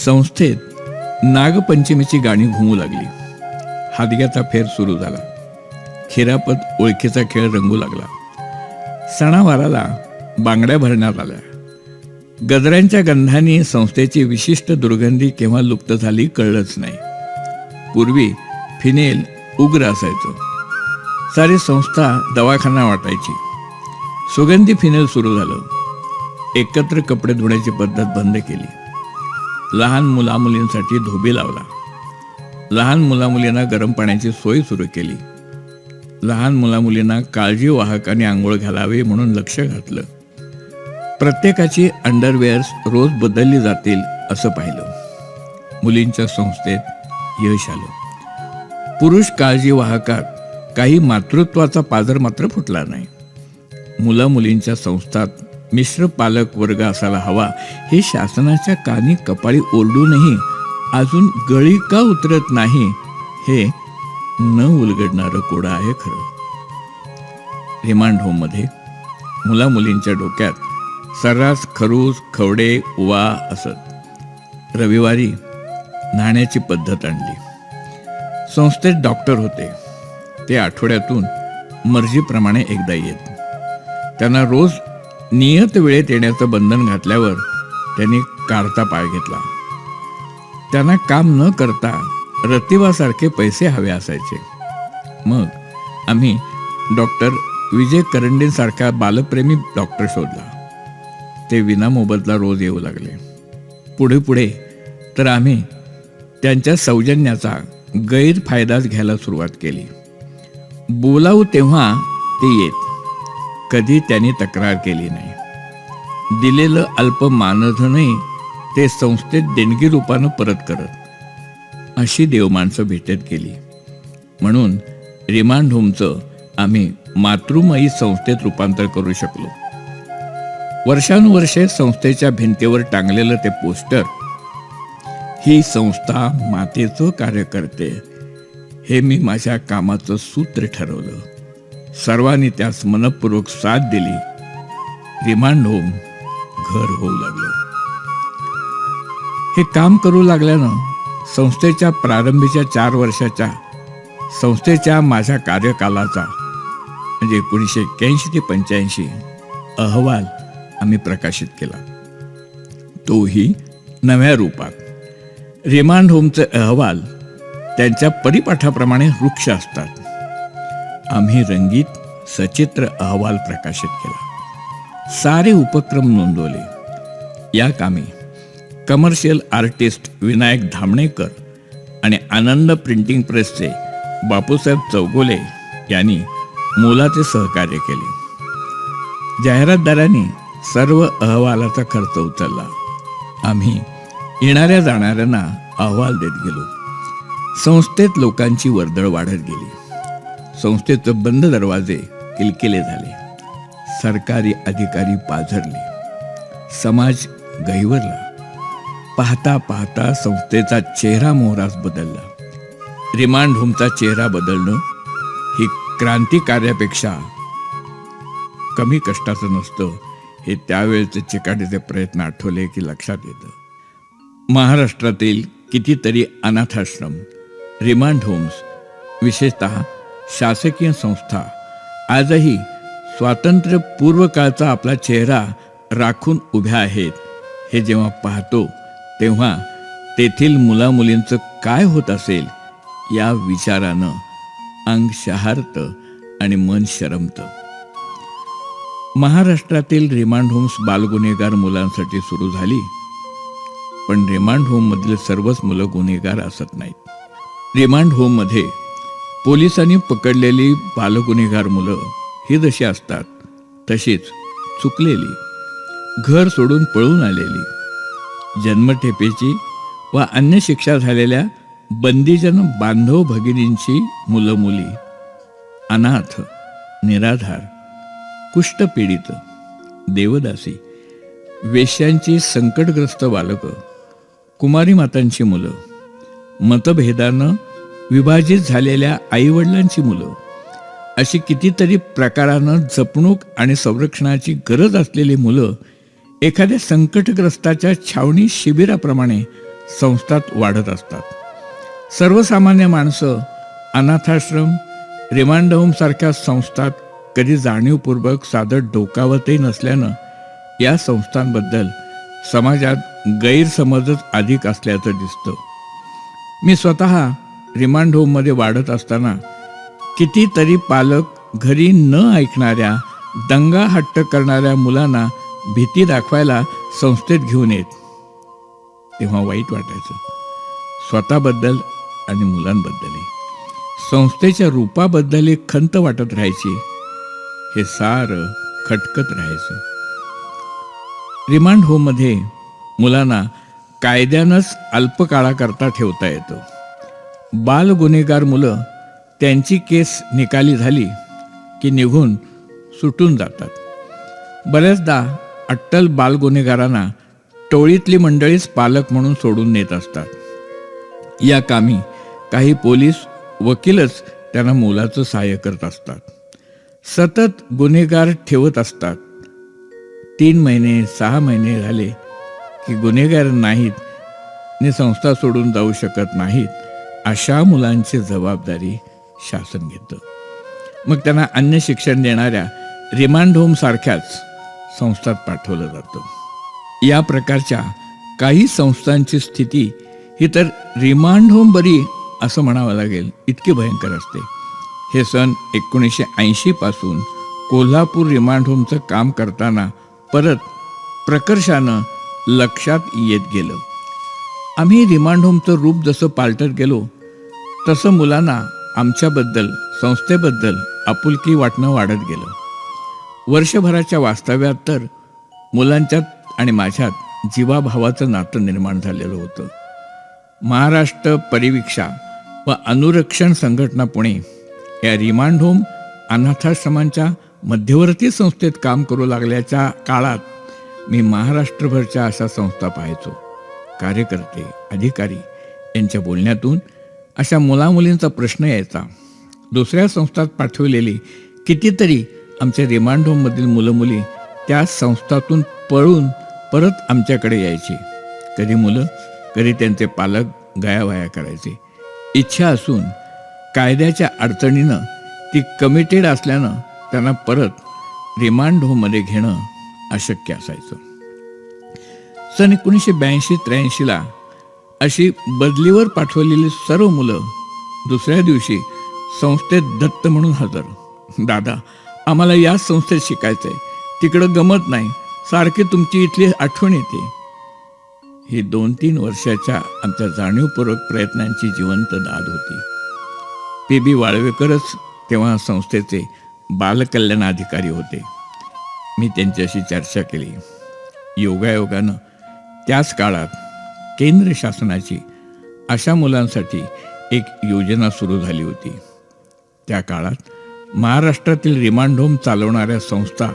संस्थेत नागपंचमीची गाणी घुमू लागली. हादग्याचा फेर सुरू झाला. खिरापत ओळखीचा खेळ रंगू लागला. सणावाराला बांगड्या भरण्यात आल्या. गजऱ्यांच्या गंधाने संस्थेची विशिष्ट दुर्गंधी केव्हा लुप्त झाली कळलंच नाही. पूर्वी फिनेल उग्र असायचं. सारी संस्था दवाखाना वाटायची. सुगंधी फिनेल सुरू झालं. एकत्र कपडे धुण्याची पद्धत बंद केली. लहान मुलामुलींसाठी धोबी लावला. लहान मुलामुलींना गरम पाण्याची सोय सुरू केली. लहान मुलामुलींना काळजी वाहकाने आंघोळ घालावे म्हणून लक्ष घातलं. प्रत्येकाची अंडरवेअर्स रोज बदलली जातील असं पाहिलं. मुलींच्या संस्थेत यश आलं. पुरुष काळजी वाहकात काही मातृत्वाचा पाझर मात्र फुटला नाही. मुला मुलींच्या संस्थात मिश्र पालक वर्ग असायला हवा हे शासनाच्या कानी कपाळी ओरडूनही अजून गळी का उतरत नाही हे न उलगडणारं कोडं आहे खरं. रिमांड होममध्ये मुला मुलींच्या डोक्यात सर्रास खरूज खवडे उवा असत. रविवारी न्हाण्याची पद्धत आणली. संस्थेत डॉक्टर होते. ते आठवड्यातून मर्जीप्रमाणे एकदा येत. त्यांना रोज नियत वेळेत येण्याचं बंधन घातल्यावर त्यांनी कारचा पाय घेतला. त्यांना काम न करता रतिबासारखे पैसे हवे असायचे. मग आम्ही डॉक्टर विजय करंडेंसारखा बालप्रेमी डॉक्टर शोधला. ते विनामोबदला रोज येऊ लागले. पुढे पुढे तर आम्ही त्यांच्या सौजन्याचा गैरफायदाच घ्यायला सुरुवात केली. बोलावू तेव्हा ते येत. कधी त्यांनी तक्रार केली नाही. दिलेलं अल्प मानधनही ते संस्थेत देणगी रूपानं परत करत. अशी देवमाणसं भेटत गेली. म्हणून रिमांड होमचं आम्ही मातृमयी संस्थेत रूपांतर करू शकलो. वर्षानुवर्षे संस्थेच्या भिंतीवर टांगलेलं ते पोस्टर, ही संस्था मातेचं कार्य करते, हे मी माझ्या कामाचं सूत्र ठरवलं. सर्वांनी त्यास मनपूर्वक साथ दिली. रिमांड होम घर होऊ लागलं. हे काम करू लागल्यानं संस्थेच्या प्रारंभीच्या 4 वर्षाच्या संस्थेच्या माझ्या कार्यकालाचा म्हणजे 1981 ते 85 अहवाल आम्ही प्रकाशित केला. तोही नव्या रूपात. रिमांड होमचे अहवाल त्यांच्या परिपाठाप्रमाणे वृक्ष असतात. आम्ही रंगीत सचित्र अहवाल प्रकाशित केला. सारे उपक्रम नोंदवले. या कामी कमर्शियल आर्टिस्ट विनायक धामणेकर आणि आनंद प्रिंटिंग प्रेसचे बापूसाहेब चौगोले यांनी मोलाचे सहकार्य केले. जाहिरातदारांनी सर्व अहवालाचा खर्च उचलला. आम्ही येणाऱ्या जाणाऱ्यांना अहवाल देत गेलो. संस्थेत लोकांची वर्दळ वाढत गेली. संस्थेचे बंद दरवाजे किलकिले झाले. सरकारी अधिकारी पाझरले. समाज गहिवरला. पाहता पाहता संस्थेचा चेहरा मोहराच बदलला. रिमांड होमचा चेहरा बदलणं ही क्रांती कार्यापेक्षा कमी कष्टाचं नसतं हे त्यावेळेचे चिकाटीचे प्रयत्न आठवले की लक्षात येतं. महाराष्ट्रातील कितीतरी अनाथाश्रम, रिमांड होम्स, विशेषतः शासकीय संस्था आजही स्वातंत्र्यपूर्व काळचा आपला चेहरा राखून उभ्या आहेत. हे जेव्हा पाहतो तेव्हा तेथील मुलामुलींचं काय होत असेल या विचारानं अंग शहारतं आणि मन शरमतं. महाराष्ट्रातील रिमांड होम्स बालगुन्हेगार मुलांसाठी सुरू झाली. पण रिमांड होममधील सर्वच मुलं गुन्हेगार असत नाहीत. रिमांड होममध्ये पोलिसांनी पकडलेली बालगुन्हेगार मुलं ही जशी असतात तशीच चुकलेली, घर सोडून पळून आलेली, जन्मठेपेची व अन्य शिक्षा झालेल्या बंदीजन बांधव भगिनींची मुलं मुली, अनाथ, निराधार, कुष्ठपीडित, देवदासी, वेश्यांची संकटग्रस्त बालकं, कुमारी मातांची मुलं, मतभेदानं विभाजित झालेल्या आईवडिलांची मुलं, अशी कितीतरी प्रकारानं जपणूक आणि संरक्षणाची गरज असलेली मुलं एखाद्या संकटग्रस्ताच्या छावणी शिबिराप्रमाणे संस्थात वाढत असतात. सर्वसामान्य माणसं अनाथाश्रम, रिमांड होमसारख्या संस्थात कधी जाणीवपूर्वक साधं डोकावतही नसल्यानं या संस्थांबद्दल समाजात गैरसमजच अधिक असल्याचं दिसतं. मी स्वतः रिमांड होममध्ये वाढत असताना कितीतरी पालक घरी न ऐकणाऱ्या, दंगा हट्ट करणाऱ्या मुलांना भीती दाखवायला संस्थेत घेऊन येत. तेव्हा वाईट वाटायचं, स्वतःबद्दल आणि मुलांबद्दलही. संस्थेच्या रूपाबद्दलही खंत वाटत राहायची. हे सारं खटकत राहायचं. रिमांड होममध्ये मुलांना कायद्यानंच अल्पकाळाकरता ठेवता येतं. बाल गुन्हेगार मुलं त्यांची केस निकाली झाली की निघून सुटून जातात. बऱ्याचदा अट्टल बाल गुन्हेगारांना टोळीतली मंडळीच पालक म्हणून सोडून नेत असतात. या कामी काही पोलीस वकीलच त्यांना मुलाचं सहाय्य करत असतात. सतत गुन्हेगार ठेवत असतात. 3 महिने 6 महिने झाले की गुन्हेगार नाहीत आणि संस्था सोडून जाऊ शकत नाहीत, अशा मुलांची जबाबदारी शासन घेतं. मग त्यांना अन्य शिक्षण देणाऱ्या रिमांड होम सारख्याच संस्थात पाठवलं जातं. या प्रकारच्या काही संस्थांची स्थिती ही तर रिमांड होम बरी असं म्हणावं लागेल, इतकी भयंकर असते. हे सन 1980 पासून कोल्हापूर रिमांड होमचं काम करताना परत प्रकर्षानं लक्षात येत गेलं. आम्ही रिमांड होमचं रूप जसं पालटत गेलो तसं मुलांना आमच्याबद्दल, संस्थेबद्दल आपुलकी वाटणं वाढत गेलं. वर्षभराच्या वास्तव्यात तर मुलांच्यात आणि माझ्यात जीवाभावाचं नातं निर्माण झालेलं होतं. महाराष्ट्र परिवीक्षा व अनुरक्षण संघटना पुणे या रिमांड होम अनाथाश्रमांच्या मध्यवर्ती संस्थेत काम करू लागल्याच्या काळात मी महाराष्ट्रभरच्या अशा संस्था पाहायचो. कार्यकर्ते, अधिकारी यांच्या बोलण्यातून अशा मुलामुलींचा प्रश्न यायचा. दुसऱ्या संस्थात पाठवलेली कितीतरी आमच्या रिमांड होममधील मुलं मुली त्या संस्थातून पळून परत आमच्याकडे यायची. कधी मुलं, कधी त्यांचे पालक गयावया करायचे. इच्छा असून कायद्याच्या अडचणीनं ती कमिटेड असल्यानं त्यांना परत रिमांड होममध्ये घेणं अशक्य असायचं. सन 1982-83 अशी बदलीवर पाठवलेली सर्व मुलं दुसऱ्या दिवशी संस्थेत दत्त म्हणून हजर. दादा, आम्हाला याच संस्थेत शिकायचं आहे, तिकडं गमत नाही, सारखी तुमची इथली आठवण येते. ही 2-3 वर्षाच्या आमच्या जाणीवपूर्वक प्रयत्नांची जिवंत दाद होती. PB वाळवेकरच तेव्हा संस्थेचे बालकल्याण अधिकारी होते. मी त्यांच्याशी चर्चा केली. योगायोगानं त्याच काळात केंद्र शासनाची अशा मुलांसाठी एक योजना सुरू झाली होती. त्या काळात महाराष्ट्रातील रिमांड होम चालवणाऱ्या संस्था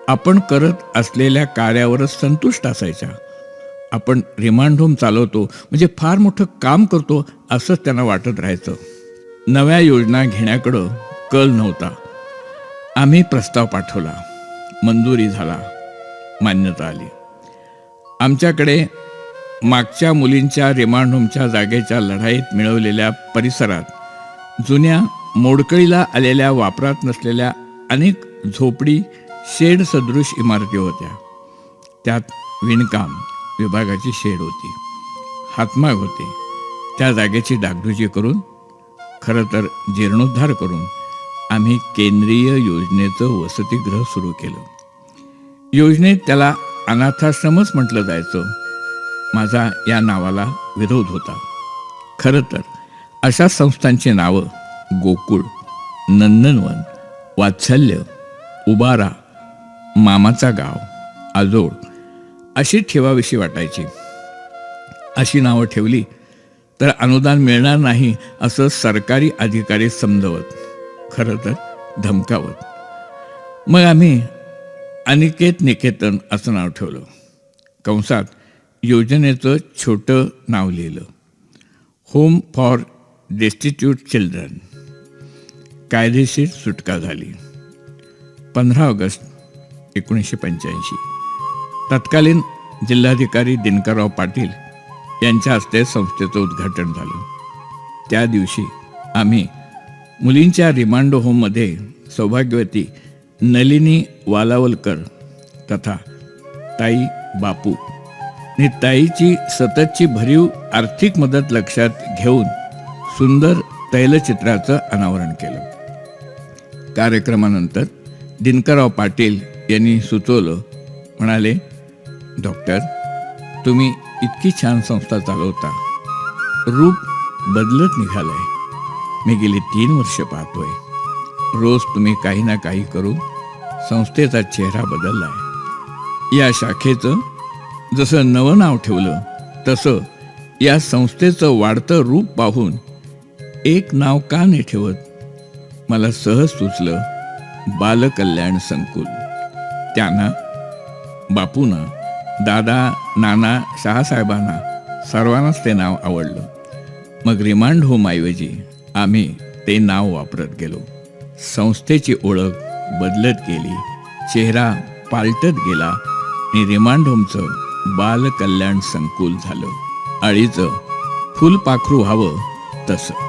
आपण करत असलेल्या कार्यावरच संतुष्ट असायच्या. आपण रिमांड होम चालवतो म्हणजे फार मोठं काम करतो असंच त्यांना वाटत राहायचं. नव्या योजना घेण्याकडं कल नव्हता. आम्ही प्रस्ताव पाठवला, मंजुरी झाला, मान्यता आली. आमच्याकडे मागच्या मुलींच्या रिमांड होमच्या जागेच्या लढाईत मिळवलेल्या परिसरात जुन्या मोडकळीला आलेल्या, वापरात नसलेल्या अनेक झोपडी, शेड सदृश इमारती होत्या. त्यात विणकाम विभागाची शेड होती, हातमाग होते. त्या जागेची डागडुजी करून, खरं तर जीर्णोद्धार करून आम्ही केंद्रीय योजनेचं वसतिगृह सुरू केलं. योजनेत त्याला अनाथाश्रमच म्हटलं जायचं. माझा या नावाला विरोध होता. खरं तर अशा संस्थांची नावं गोकुळ, नंदनवन, वात्सल्य, उबारा, मामाचा गाव, आजोळ अशी ठेवाविषयी वाटायची. अशी नावं ठेवली तर अनुदान मिळणार नाही असं सरकारी अधिकारी समजवत, खरं तर धमकावत. मग आम्ही अनिकेत निकेतन असं नाव ठेवलं. कंसात योजनेचं छोटं नाव लिहिलं, होम फॉर डेस्टिट्यूट चिल्ड्रन. कायदेशीर सुटका झाली. 15 ऑगस्ट 1985 तत्कालीन जिल्हाधिकारी दिनकरराव पाटील यांच्या हस्ते संस्थेचं उद्घाटन झालं. त्या दिवशी आम्ही मुलींच्या रिमांड होममध्ये सौभाग्यवती नलिनी वालावलकर तथा ताई बापू आणि ताईची सततची भरीव आर्थिक मदत लक्षात घेऊन सुंदर तैलचित्राचं अनावरण केलं. कार्यक्रमानंतर दिनकरराव पाटील यांनी सुचवलं, म्हणाले, डॉक्टर, तुम्ही इतकी छान संस्था चालवता, रूप बदलत निघालंय. मी गेली 3 वर्ष पाहतोय. रोज तुम्ही काही ना काही करून संस्थेचा चेहरा बदललाय. या शाखेचं जसं नवं नाव ठेवलं तसं या संस्थेचं वाढतं रूप पाहून एक नाव का नाही ठेवत? मला सहज सुचलं, बालकल्याण संकुल. त्यांना, बापूंना, दादा, नाना, शहासाहेबांना सर्वांनाच ते नाव आवडलं. मग रिमांड होमऐवजी आम्ही ते नाव वापरत गेलो. संस्थेची ओळख बदलत गेली, चेहरा पालटत गेला आणि रिमांड होमचं बालकल्याण संकुल झालं. अळीचं फुलपाखरू व्हावं तसं.